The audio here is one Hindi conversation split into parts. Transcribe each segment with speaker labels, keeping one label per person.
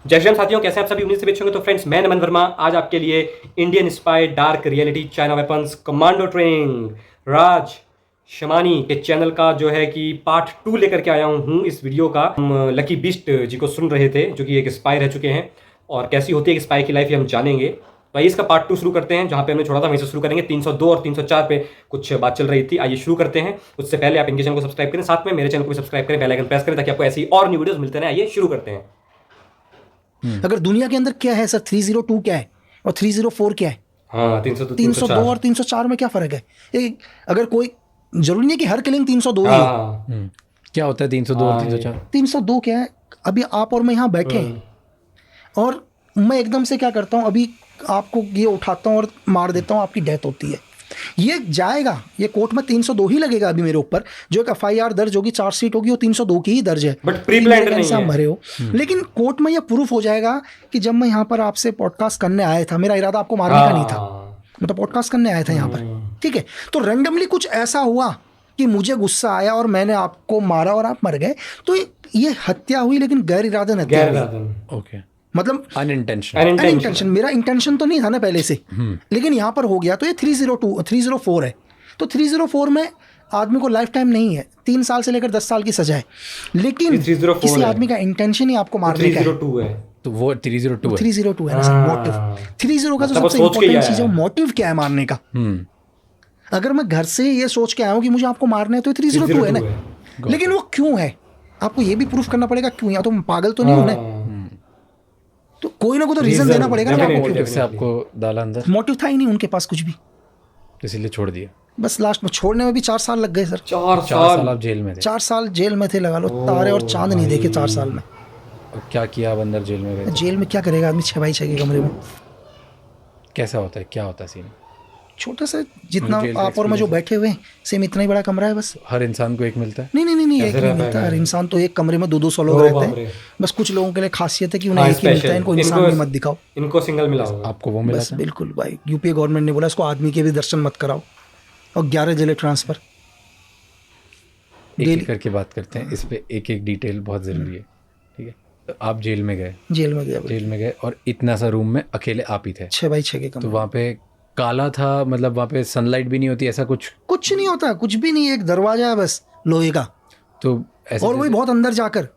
Speaker 1: जय श्री राम साथियों, कैसे हैं आप सभी? उम्मीद से अच्छे होंगे। तो फ्रेंड्स, मैं नमन वर्मा आज आपके लिए Indian spy dark reality China weapons commando training Raj Shamani के चैनल का जो है कि पार्ट 2 लेकर के आया हूँ इस वीडियो का। हम लकी बीस्ट जी को सुन रहे थे, जो कि एक स्पाई रह चुके हैं, और कैसी होती है एक स्पाई की लाइफ ये हम जानेंगे। तो आइए इसका पार्ट 2 शुरू करते हैं। जहाँ पे हमने छोड़ा था वहीं से शुरू करेंगे। 302 और 304 पे कुछ बात चल रही थी। आइए शुरू करते हैं। उससे पहले आप इनके चैनल को सब्सक्राइब करें, साथ में मेरे चैनल को भी सब्सक्राइब करें, बेल आइकन प्रेस करें ताकि आपको ऐसी और न्यू वीडियोस मिलते रहे। आइए शुरू करते हैं।
Speaker 2: अगर दुनिया के अंदर क्या है सर, 302 क्या है और 304 क्या है?
Speaker 1: हाँ, 302
Speaker 2: 302 और 304 में क्या फर्क है? अगर कोई जरूरी नहीं कि हर किलिंग 302 ही है।
Speaker 1: हाँ,
Speaker 3: क्या होता है 302 और 304?
Speaker 2: 302 क्या है? अभी आप और मैं यहाँ बैठे हैं और मैं एकदम से क्या करता हूँ, अभी आपको ये उठाता हूँ और मार देता हूँ, आपकी डेथ होती है। ये जाएगा, ये कोर्ट में 302 ही लगेगा अभी मेरे ऊपर। जो एक FIR दर्ज होगी, चार्जशीट होगी, वो 302 की ही दर्ज है।
Speaker 1: बट प्री प्लान्ड नहीं है।
Speaker 2: मरे हो, लेकिन कोर्ट में ये प्रूफ हो जाएगा कि जब मैं यहाँ पर आपसे पॉडकास्ट करने आया था, मेरा इरादा आपको मारने का नहीं था, मैं तो पॉडकास्ट करने आया था यहाँ पर, ठीक है? तो रैंडमली कुछ ऐसा हुआ कि मुझे गुस्सा आया और मैंने आपको मारा और आप मर गए, तो ये हत्या हुई, लेकिन गैर इरादन हत्या हुई।
Speaker 3: ओके,
Speaker 2: मतलब
Speaker 3: अनइंटेंशनल।
Speaker 2: मेरा इंटेंशन तो नहीं था ना पहले से, लेकिन यहाँ पर हो गया। तो ये 304 है। तो 304 में आदमी को लाइफ टाइम नहीं है, 3 साल से लेकर 10 साल की सजा है, लेकिन किसी आदमी का इंटेंशन ही आपको मारने का है।
Speaker 3: तो वो 302
Speaker 2: है ना सर। मोटिव 30 का जो सबसे इम्पोर्टेंट चीज है, मोटिव क्या है मारने का। अगर मैं घर से ये सोच के आया हूँ कि मुझे आपको मारना है, तो 302 है ना। लेकिन वो क्यों है, आपको ये भी प्रूफ करना पड़ेगा क्यों। या तो पागल तो नहीं हूं ना, तो कोई ना कोई तो रीजन देना पड़ेगा ना आपको।
Speaker 3: मोटिव से आपको डाला अंदर?
Speaker 2: मोटिव था ही नहीं उनके पास कुछ भी,
Speaker 3: इसीलिए छोड़ दिया।
Speaker 2: बस लास्ट में छोड़ने में भी 4 साल लग गए सर।
Speaker 1: 4
Speaker 3: साल आप जेल में थे?
Speaker 2: 4 साल जेल में थे, लगा लो। तारे और चांद नहीं देखे 4 साल में।
Speaker 3: और क्या किया आप अंदर जेल में गए?
Speaker 2: जेल में क्या करेगा आदमी 6x6 के कमरे में?
Speaker 3: कैसा होता है, क्या होता है सीन?
Speaker 2: छोटा सा, जितना आप और मैं जो बैठे हुए हैं, सेम इतना ही बड़ा कमरा है बस।
Speaker 3: हर इंसान को एक मिलता है?
Speaker 2: नहीं, एक नहीं मिलता। हर इंसान तो एक कमरे में 200 लोग रहते हैं। बस कुछ लोगों के लिए खासियत है कि उन्हें एक ही मिलता है। इनको इंसान भी मत दिखाओ,
Speaker 1: इनको सिंगल मिला होगा।
Speaker 3: आपको वो मिला
Speaker 2: बस बिल्कुल भाई। यूपीए गवर्नमेंट ने बोला इसको आदमी के भी दर्शन मत कराओ, और 11 जिले ट्रांसफर।
Speaker 3: एक करके बात करते हैं इस पे, एक एक डिटेल बहुत ज़रूरी है, ठीक है? तो आप जेल में गए?
Speaker 2: जेल में गए
Speaker 3: और इतना सा रूम में अकेले आप ही थे?
Speaker 2: 6x6 के कमरे।
Speaker 3: तो वहाँ पे काला था, मतलब वहाँ पे सनलाइट भी नहीं होती, ऐसा कुछ
Speaker 2: नहीं होता, कुछ भी नहीं। एक दरवाजा है बस लोहे का,
Speaker 3: तो ऐसे,
Speaker 2: और वही बहुत अंदर जाकर,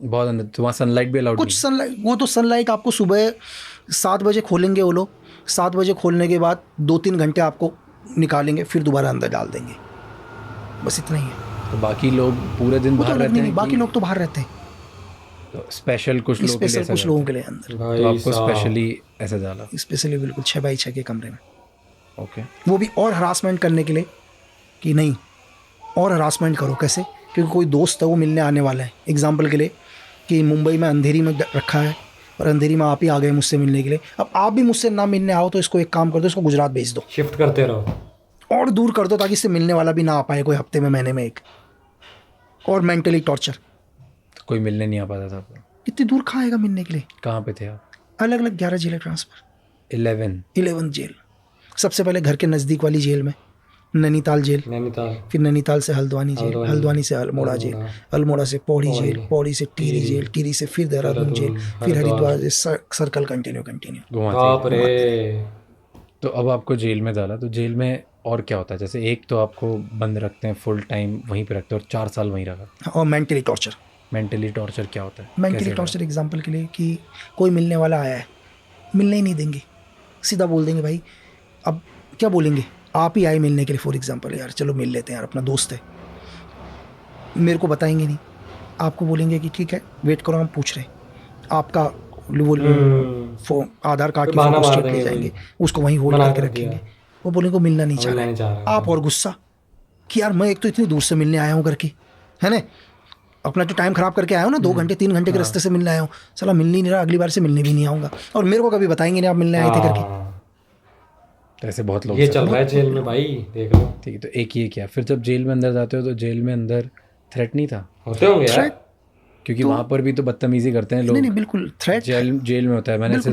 Speaker 3: बहुत अंदर। तो वहाँ सनलाइट भी अलाउड?
Speaker 2: कुछ सनलाइट, वो तो सनलाइट आपको सुबह 7 बजे खोलेंगे वो लोग। 7 बजे खोलने के बाद 2-3 घंटे आपको निकालेंगे, फिर दोबारा अंदर डाल देंगे। बस इतना ही है।
Speaker 3: तो बाकी लोग पूरे दिन बाहर रहते हैं?
Speaker 2: बाकी लोग तो बाहर रहते हैं।
Speaker 3: तो स्पेशल कुछ लोगों के लिए अंदर। तो आपको स्पेशली ऐसे डाला?
Speaker 2: स्पेशली बिल्कुल 6x6 के कमरे में।
Speaker 3: ओके।
Speaker 2: वो भी और हरासमेंट करने के लिए कि नहीं, और हरासमेंट करो। कैसे? क्योंकि कोई दोस्त है वो मिलने आने वाला है। एग्जाम्पल के लिए कि मुंबई में अंधेरी में रखा है, और अंधेरी में आप ही आ गए मुझसे मिलने के लिए। अब आप भी मुझसे ना मिलने आओ, तो इसको एक काम कर दो, इसको गुजरात भेज दो,
Speaker 1: शिफ्ट करते रहो
Speaker 2: और दूर कर दो, ताकि इससे मिलने वाला भी ना आ पाए कोई हफ्ते में, महीने में एक। और मेंटली टॉर्चर।
Speaker 3: तो कोई मिलने नहीं आ पाता था आपको?
Speaker 2: इतनी दूर कहाँ आएगा मिलने के लिए?
Speaker 3: कहाँ पे थे आप?
Speaker 2: अलग अलग 11 जेलें ट्रांसफर। 11 जेल। सबसे पहले घर के नज़दीक वाली जेल में नैनीताल जेल, फिर नैनीताल से हल्द्वानी जेल, हल्द्वानी से अल्मोड़ा जेल, अल्मोड़ा से पौड़ी जेल, पौड़ी से टिहरी जेल, टिहरी से फिर देहरादून जेल, फिर हरिद्वार से सर्कल कंटिन्यू।
Speaker 1: बाप रे।
Speaker 3: तो अब आपको जेल में डाला, तो जेल में और क्या होता है? जैसे एक तो आपको बंद रखते हैं, फुल टाइम वहीं पे रखते हैं, और 4 साल वहीं रखा।
Speaker 2: और मेंटली टॉर्चर
Speaker 3: क्या होता है?
Speaker 2: मेंटली टॉर्चर एग्जाम्पल के लिए कि कोई मिलने वाला आया है, मिलने ही नहीं देंगे, सीधा बोल देंगे भाई। अब क्या बोलेंगे, आप ही आए मिलने के लिए, फॉर एग्जांपल, यार चलो मिल लेते हैं यार, अपना दोस्त है। मेरे को बताएंगे नहीं, आपको बोलेंगे कि ठीक है वेट करो, हम पूछ रहे हैं आपका। वो आधार कार्ड की फोटो स्टेट ले जाएंगे, उसको वहीं होल्ड करके रखेंगे। वो बोलेंगे मिलना नहीं चाह रहा। आप और गुस्सा कि यार मैं एक तो इतनी दूर से मिलने आया हूँ करके, है ना, अपना जो टाइम खराब करके आया हूँ ना, 2 घंटे 3 घंटे के रास्ते से मिलने आया हूँ, साला मिलने नहीं रहा, अगली बार से मिलने भी नहीं आऊँगा, और मेरे को कभी बताएंगे नहीं आप मिलने आए थे करके।
Speaker 3: ऐसे बहुत लोग
Speaker 1: ये चल रहा है जेल में भाई, देख लो।
Speaker 3: ठीक है, तो एक ये क्या, फिर जब जेल में अंदर जाते हो तो जेल में अंदर थ्रेट नहीं था?
Speaker 1: होते होंगे यार,
Speaker 3: क्योंकि वहाँ पर भी तो बदतमीजी करते हैं लोग।
Speaker 2: नहीं बिल्कुल थ्रेट
Speaker 3: जेल में होता है। मैंने ऐसे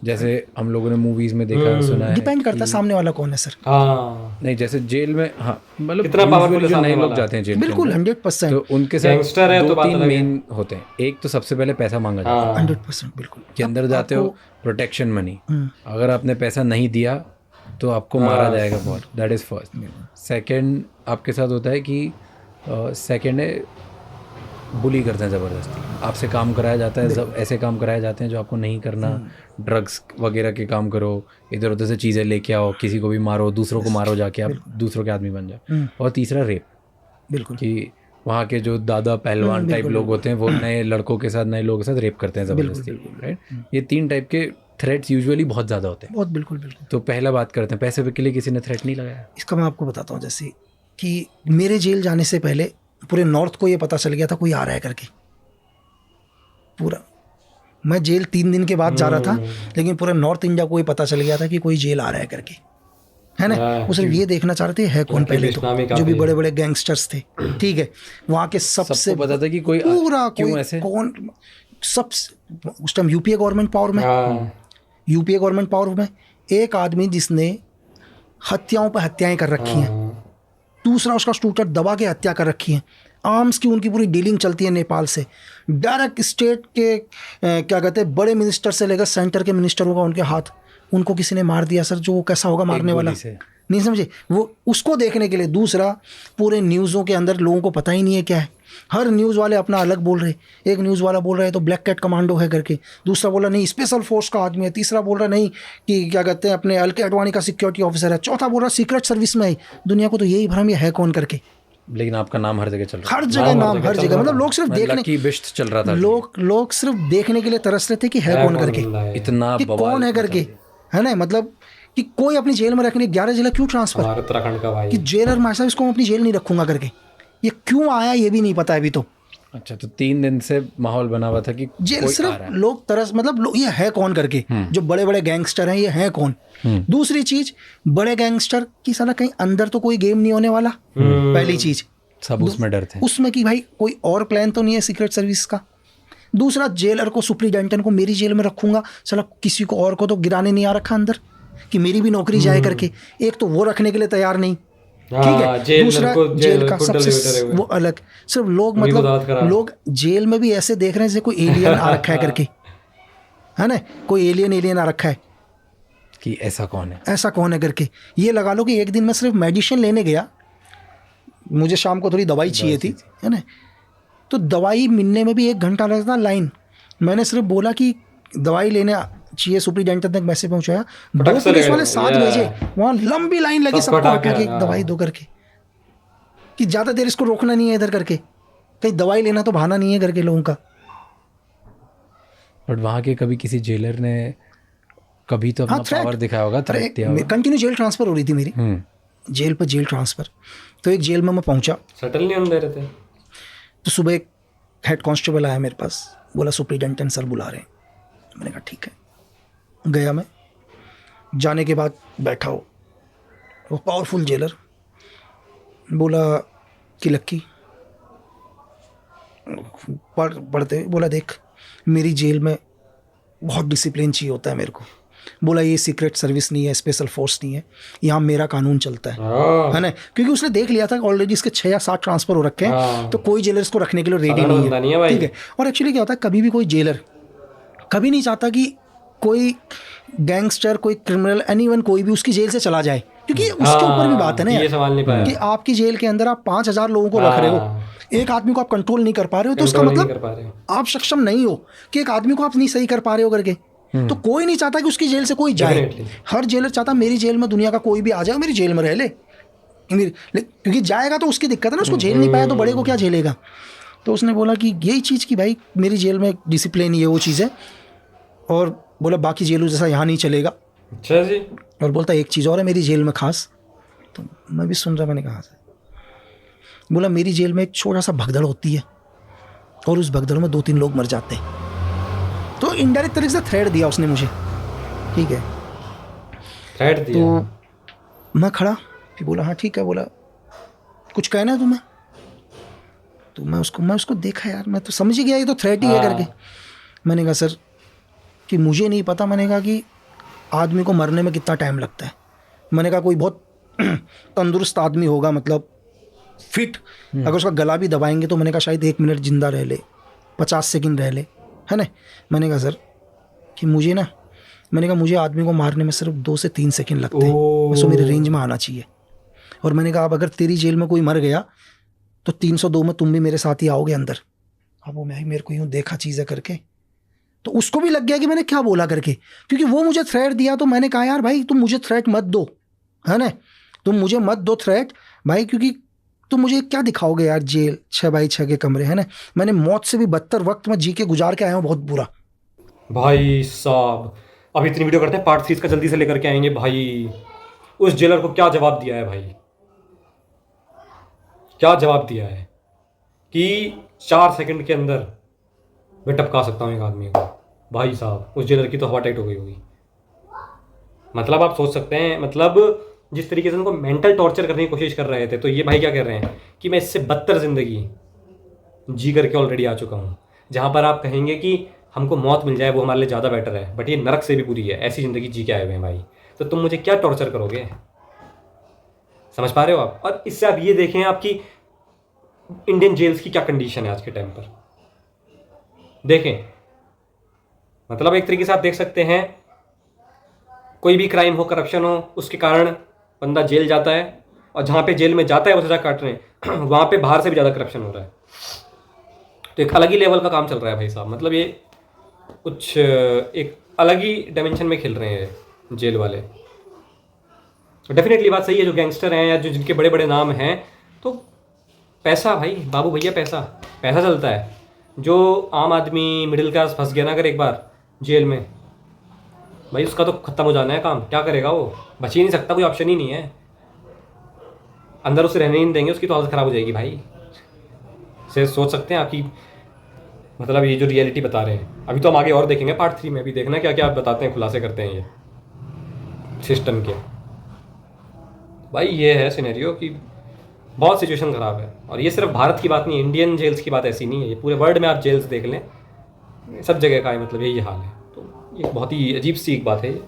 Speaker 3: जैसे हम लोगों ने मूवीज में देखा है, सुना है
Speaker 2: डिपेंड करता है
Speaker 3: कि-
Speaker 2: सामने वाला कौन है सर।
Speaker 1: हाँ,
Speaker 3: नहीं जैसे जेल में, हाँ मतलब
Speaker 1: कितना powerful
Speaker 3: usually
Speaker 1: है
Speaker 3: जो
Speaker 1: सामने
Speaker 3: नए लोग
Speaker 1: वाला।
Speaker 3: जाते हैं जेल के
Speaker 2: बिल्कुल
Speaker 3: अंदर,
Speaker 2: 100%।
Speaker 3: तो उनके साथ
Speaker 1: Gangster है तो
Speaker 3: दो
Speaker 1: बात
Speaker 3: तीन
Speaker 1: अलग है।
Speaker 3: मेन होते हैं। एक तो सबसे पहले पैसा मांगा जाता है
Speaker 1: हाँ
Speaker 2: 100% बिल्कुल।
Speaker 3: कि अंदर
Speaker 2: अब
Speaker 3: जाते हो,
Speaker 2: आपको-
Speaker 3: प्रोटेक्शन मनी,
Speaker 2: हम्म,
Speaker 3: अगर आपने पैसा नहीं दिया तो आपको मारा
Speaker 1: बस।
Speaker 3: जाएगा बहुत, दैट इज़ फर्स्ट। सेकंड आपके साथ होता है कि सेकंड है बुली करते हैं ज़बरदस्ती, आपसे काम कराया जाता है, ऐसे काम कराए जाते हैं जो आपको नहीं करना, ड्रग्स वगैरह के काम करो, इधर उधर से चीज़ें लेके आओ, किसी को भी मारो, दूसरों को मारो जाके, आप दूसरों के आदमी बन जाओ। और तीसरा रेप,
Speaker 2: बिल्कुल
Speaker 3: कि वहाँ के जो दादा पहलवान टाइप लोग होते हैं वो नए लड़कों के साथ, नए लोगों के साथ रेप करते हैं ज़बरदस्ती, राइट। ये 3 टाइप के थ्रेट्स यूजुअली बहुत ज़्यादा होते हैं।
Speaker 2: बहुत बिल्कुल बिल्कुल।
Speaker 3: तो पहला बात करते हैं, पैसे के लिए किसी ने थ्रेट नहीं लगाया?
Speaker 2: इसका मैं आपको बताता हूँ, जैसे कि मेरे जेल जाने से पहले पूरे नॉर्थ को ये पता चल गया था कोई आ रहा है करके। पूरा मैं जेल 3 दिन के बाद जा रहा था, लेकिन पूरे नॉर्थ इंडिया को ये पता चल गया था कि कोई जेल आ रहा है करके, है ना। वो सिर्फ ये देखना चाह रहे थे है कौन पहले, तो जो भी बड़े बड़े गैंगस्टर्स थे, ठीक है, वहाँ के सबसे
Speaker 3: सबको पता था कि कोई
Speaker 2: पूरा
Speaker 3: क्यों
Speaker 2: कोई
Speaker 3: ऐसे?
Speaker 2: कौन सब उस टाइम यूपीए गवर्नमेंट पावर में,
Speaker 1: हाँ
Speaker 2: यूपीए गवर्नमेंट पावर में एक आदमी जिसने हत्याओं पर हत्याएं कर रखी हैं, दूसरा उसका शूटर दबा के हत्या कर रखी है, आर्म्स की उनकी पूरी डीलिंग चलती है नेपाल से, डायरेक्ट स्टेट के क्या कहते हैं बड़े मिनिस्टर से लेकर सेंटर के मिनिस्टरों का उनके हाथ, उनको किसी ने मार दिया सर, जो वो कैसा होगा मारने वाला, नहीं समझे वो, उसको देखने के लिए। दूसरा पूरे न्यूज़ों के अंदर लोगों को पता ही नहीं है क्या है, हर न्यूज़ वाले अपना अलग बोल रहे, एक न्यूज़ वाला बोल रहा है तो ब्लैक कैट कमांडो है करके, दूसरा बोल रहा नहीं स्पेशल फोर्स का आदमी है, तीसरा बोल रहा नहीं कि क्या कहते हैं अपने अलके अडवाणी का सिक्योरिटी ऑफिसर है, चौथा बोल रहा सीक्रेट सर्विस में है। दुनिया को तो यही भ्रम है कौन करके,
Speaker 3: लेकिन आपका नाम हर जगह चल रहा
Speaker 2: हर जगह नाम, हर जगह, मतलब लोग सिर्फ
Speaker 3: है,
Speaker 2: देखने,
Speaker 3: लकी बिस्ट चल रहा था,
Speaker 2: लोग सिर्फ देखने के लिए तरस रहे थे कि है कौन करके,
Speaker 3: इतना
Speaker 2: कि कौन है करके, है ना। मतलब कि कोई अपनी जेल में रखने 11 जेलर क्यों ट्रांसफर,
Speaker 1: हमारे उत्तराखंड का भाई
Speaker 2: कि जेलर मार साहब इसको मैं अपनी जेल नहीं रखूंगा करके, ये क्यों आया ये भी नहीं पता अभी तो।
Speaker 3: अच्छा, तो 3 दिन से माहौल बना हुआ था कि
Speaker 2: जेल
Speaker 3: कोई आ
Speaker 2: सिर्फ
Speaker 3: रहा है।
Speaker 2: लोग तरस, मतलब लोग ये है कौन करके, जो बड़े बड़े गैंगस्टर हैं ये हैं कौन। दूसरी चीज, बड़े गैंगस्टर की साला कहीं अंदर तो कोई गेम नहीं होने वाला, पहली चीज
Speaker 3: सब उसमें डर थे,
Speaker 2: उसमें कि भाई कोई और प्लान तो नहीं है सीक्रेट सर्विस का। दूसरा, जेलर को सुप्रीडेंटेंट को मेरी जेल में रखूंगा, साला किसी को और को तो गिराने नहीं आ रखा अंदर कि मेरी भी नौकरी जाए करके, एक तो वो रखने के लिए तैयार नहीं, ठीक है। दूसरा जेल का सबसे वो अलग, सिर्फ लोग मतलब लोग जेल में भी ऐसे देख रहे हैं जैसे कोई एलियन आ रखा है करके, है ना, कोई एलियन आ रखा है
Speaker 3: कि ऐसा कौन है,
Speaker 2: ऐसा कौन है करके। ये लगा लो कि एक दिन मैं सिर्फ मेडिसिन लेने गया, मुझे शाम को थोड़ी दवाई चाहिए थी, है ना, तो दवाई मिलने में भी 1 घंटा लगता लाइन। मैंने सिर्फ बोला कि दवाई लेने चाहिए, सुप्रीडेंटेंट तक मैसेज पहुंचाया, 2 पुलिस वाले 7 भेजे, वहाँ लंबी लाइन लगी सबको हटा के दवाई दो करके, कि ज़्यादा देर इसको रोकना नहीं है इधर करके, कहीं दवाई लेना तो बहाना नहीं है करके लोगों का।
Speaker 3: बट वहाँ के कभी किसी जेलर ने कभी तो अपना पावर दिखाया होगा, थ्रेट दिया होगा?
Speaker 2: कंटिन्यू जेल ट्रांसफ़र हो रही थी मेरी, जेल पर जेल ट्रांसफ़र। तो एक जेल में मैं पहुंचा,
Speaker 1: सेटल नहीं होने दे रहे थे,
Speaker 2: तो सुबह एक हेड कांस्टेबल आया मेरे पास, बोला सुप्रीडेंटेंट सर बुला रहे हैं। मैंने कहा ठीक है, गया मैं, जाने के बाद बैठा हो वो पावरफुल जेलर, बोला कि लक्की पढ़ते, बोला देख मेरी जेल में बहुत डिसिप्लिन चाहिए होता है मेरे को, बोला ये सीक्रेट सर्विस नहीं है, स्पेशल फोर्स नहीं है, यहाँ मेरा कानून चलता है ना, क्योंकि उसने देख लिया था ऑलरेडी इसके 6 या 7 ट्रांसफ़र हो रखे हैं, तो कोई जेलर इसको रखने के लिए रेडी नहीं है, ठीक है। और एक्चुअली क्या होता है, कभी भी कोई जेलर कभी नहीं चाहता कि कोई गैंगस्टर, कोई क्रिमिनल, एनीवन कोई भी उसकी जेल से चला जाए, क्योंकि उसके ऊपर भी बात है ना
Speaker 1: ये सवाल नहीं पाया
Speaker 2: कि आपकी जेल के अंदर आप 5000 लोगों को रख रहे हो, एक आदमी को आप कंट्रोल नहीं कर पा रहे हो, तो उसका मतलब आप सक्षम नहीं हो कि एक आदमी को आप नहीं सही कर पा रहे हो करके। तो कोई नहीं चाहता कि उसकी जेल से कोई जाए, हर जेलर चाहता मेरी जेल में दुनिया का कोई भी आ जाए, मेरी जेल में रह ले, क्योंकि जाएगा तो उसकी दिक्कत है ना, उसको झेल नहीं पाया तो बड़े को क्या झेलेगा। तो उसने बोला कि यही चीज़ कि भाई मेरी जेल में डिसिप्लिन ये वो चीज़ है, और बोला बाकी जेलों जैसा यहाँ नहीं चलेगा।
Speaker 1: अच्छा जी।
Speaker 2: और बोलता एक चीज़ और है मेरी जेल में खास, तो मैं भी सुन रहा, मैंने कहा था, बोला मेरी जेल में एक छोटा सा भगदड़ होती है और उस भगदड़ में 2-3 लोग मर जाते हैं। तो इनडायरेक्ट तरीके से थ्रेट दिया उसने मुझे, ठीक है,
Speaker 1: थ्रेट दिया।
Speaker 2: तो मैं खड़ा, फिर बोला हाँ ठीक है, बोला कुछ कहना है तुम्हें, तो मैं उसको देखा यार, मैं तो समझ ही गया ये तो थ्रेट ही है करके। मैंने कहा सर कि मुझे नहीं पता, मैंने कहा कि आदमी को मरने में कितना टाइम लगता है। मैंने कहा कोई बहुत तंदुरुस्त आदमी होगा, मतलब फिट, अगर उसका गला भी दबाएंगे तो मैंने कहा शायद 1 मिनट जिंदा रह ले, 50 सेकंड रह ले, है ना। मैंने कहा सर कि मुझे ना, मैंने कहा मुझे आदमी को मारने में सिर्फ 2 से 3 सेकंड लगते हैं, बस वो मेरे रेंज में आना चाहिए। और मैंने कहा अब अगर तेरी जेल में कोई मर गया तो 302 में तुम भी मेरे साथ ही आओगे अंदर। अब वो मेरे को यूँ देखा चीज़ें करके, तो उसको भी लग गया कि मैंने क्या बोला करके, क्योंकि वो मुझे थ्रेट दिया। तो मैंने कहा यार भाई तुम मुझे थ्रेट मत दो, है ना, तुम मुझे मत दो थ्रेट भाई, क्योंकि तुम मुझे क्या दिखाओगे यार, जेल 6x6 के कमरे, है ना। मैंने मौत से भी बदतर वक्त में जी के गुजार के आया हूँ, बहुत बुरा।
Speaker 1: भाई साहब अब इतनी वीडियो करते हैं, पार्ट 3 का जल्दी से लेकर के आएंगे। भाई उस जेलर को क्या जवाब दिया है भाई, क्या जवाब दिया है कि 4 सेकंड के अंदर मैं टपका सकता हूँ एक आदमी को। भाई साहब उस जेलर की तो हवा टाइट हो गई होगी। मतलब आप सोच सकते हैं, मतलब जिस तरीके से उनको मेंटल टॉर्चर करने की कोशिश कर रहे थे, तो ये भाई क्या कर रहे हैं कि मैं इससे बदतर ज़िंदगी जी करके ऑलरेडी आ चुका हूँ। जहाँ पर आप कहेंगे कि हमको मौत मिल जाए वो हमारे लिए ज़्यादा बेटर है, बट ये नरक से भी बुरी है, ऐसी ज़िंदगी जी के आए हुए हैं भाई। तो तुम मुझे क्या टॉर्चर करोगे, समझ पा रहे हो आप। और इससे आप ये देखें आपकी इंडियन जेल्स की क्या कंडीशन है आज के टाइम पर, देखें। मतलब एक तरीके से आप देख सकते हैं, कोई भी क्राइम हो, करप्शन हो, उसके कारण बंदा जेल जाता है, और जहाँ पे जेल में जाता है वो सजा काट रहे हैं वहाँ पे बाहर से भी ज़्यादा करप्शन हो रहा है। तो एक अलग ही लेवल का काम चल रहा है भाई साहब। मतलब ये कुछ एक अलग ही डायमेंशन में खेल रहे हैं जेल वाले। डेफिनेटली बात सही है, जो गैंगस्टर हैं या जो जिनके बड़े बड़े नाम हैं, तो पैसा भाई, बाबू भैया पैसा पैसा चलता है। जो आम आदमी मिडिल क्लास फंस गया ना अगर एक बार जेल में, भाई उसका तो ख़त्म हो जाना है काम। क्या करेगा वो, बच ही नहीं सकता, कोई ऑप्शन ही नहीं है। अंदर उसे रहने ही नहीं देंगे, उसकी तो हालत ख़राब हो जाएगी भाई। से सोच सकते हैं आपकी, मतलब ये जो रियलिटी बता रहे हैं। अभी तो हम आगे और देखेंगे पार्ट 3 में, भी देखना क्या क्या आप बताते हैं, खुलासे करते हैं ये सिस्टम के। भाई ये है सिनेरियो कि बहुत सिचुएशन ख़राब है। और ये सिर्फ भारत की बात नहीं है, इंडियन जेल्स की बात ऐसी नहीं है, ये पूरे वर्ल्ड में आप जेल्स देख लें, सब जगह का है, मतलब यही हाल है। तो ये बहुत ही अजीब सी एक बात है ये।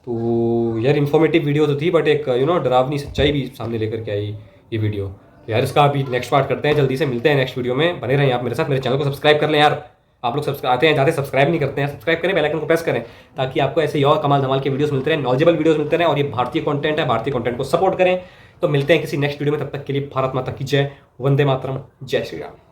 Speaker 1: तो यार इन्फॉर्मेटिव वीडियो तो थी, बट एक डरावनी सच्चाई भी सामने लेकर के आई ये वीडियो। तो यार इसका अभी नेक्स्ट पार्ट करते हैं, जल्दी से मिलते हैं नेक्स्ट वीडियो में। बने रहें आप मेरे साथ, मेरे चैनल को सब्सक्राइब कर लें यार। आप लोग आते हैं जाते सब्सक्राइब नहीं करते हैं, सब्सक्राइब करें, बेल आइकन को प्रेस करें, ताकि आपको ऐसे ही और कमाल धमाल के वीडियोस मिलते रहें, नॉलेजेबल वीडियोस मिलते रहें। और ये भारतीय कंटेंट है, भारतीय कंटेंट को सपोर्ट करें। तो मिलते हैं किसी नेक्स्ट वीडियो में, तब तक के लिए भारत माता की जय, वंदे मातरम, जय श्री राम।